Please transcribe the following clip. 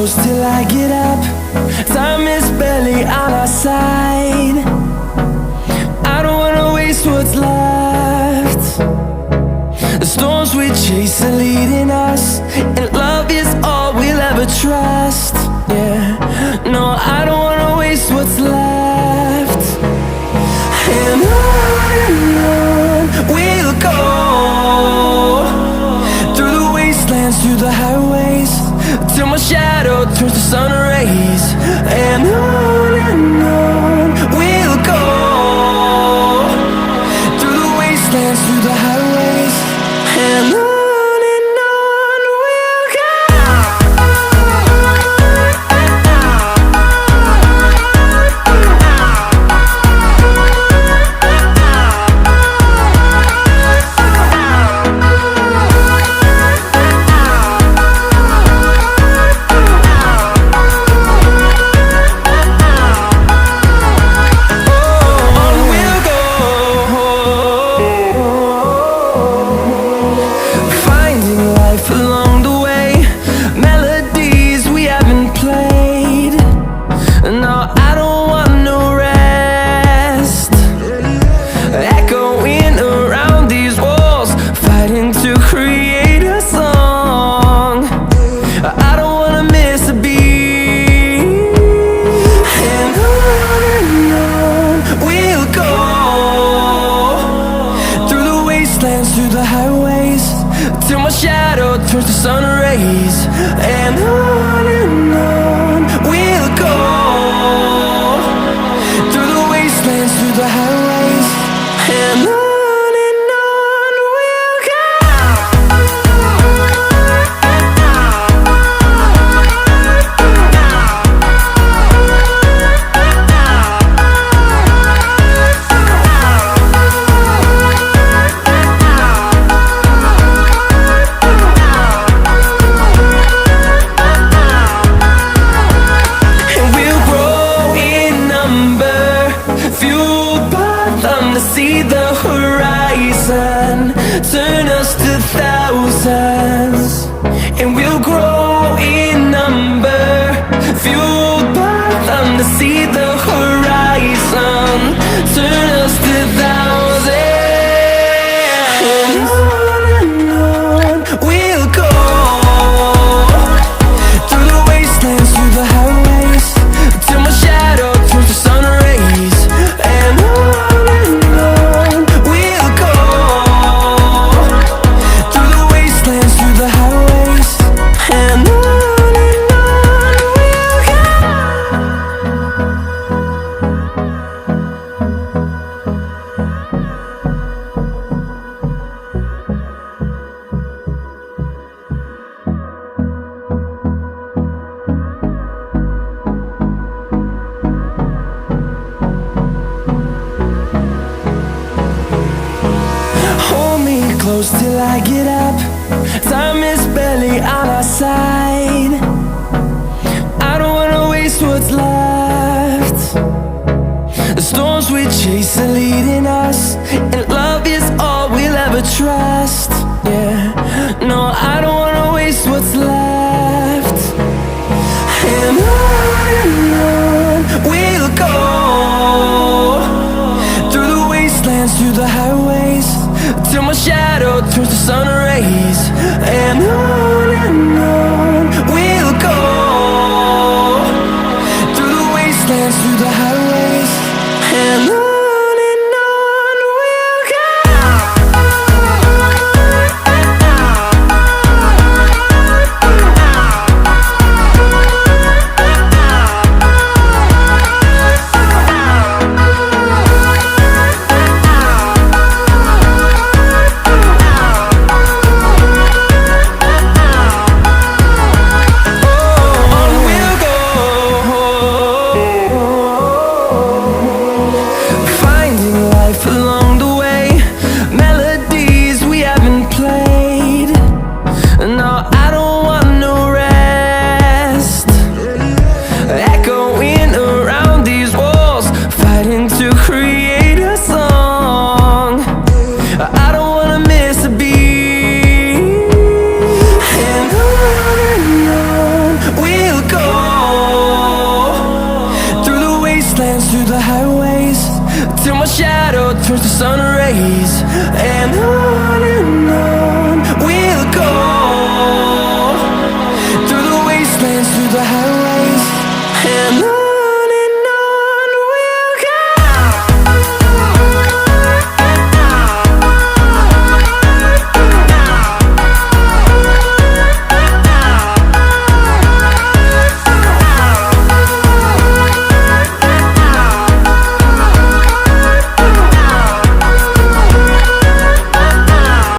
close till I get up. Time is barely on our side. I don't wanna waste what's left. The storms we chase are leading us, and love is all we'll ever trust. Yeah, no, I don't wanna waste what's left. And on we'll go, through the wastelands, through the highways, till my shadow turns to sun rays. And on we'll go, through the wastelands, through the highways, and on we'll go. Through the highways, till my shadow turns to sun rays. And on we'll go, through the wastelands, through the highways, and on we'll go. See the horizon, turn us to thousands, and we'll grow in number, fueled by them. To see the horizon, turn us to thousands, and on we'll go, through the wastelands, through the highways, till my shadow turns to sun rays. And close till I get up. Time is barely on our side. I don't wanna waste what's left. The storms we chase are leading us, and love is all we'll ever trust. Yeah, no, I don't wanna waste what's left. And on we'll go, through the wastelands, through the highways, till my shadow turns to sun rays. And on we'll go, through the wastelands, through the highways, and on. till my shadow turns to sun rays. And on we'll go, through the wastelands, through the highways, and on.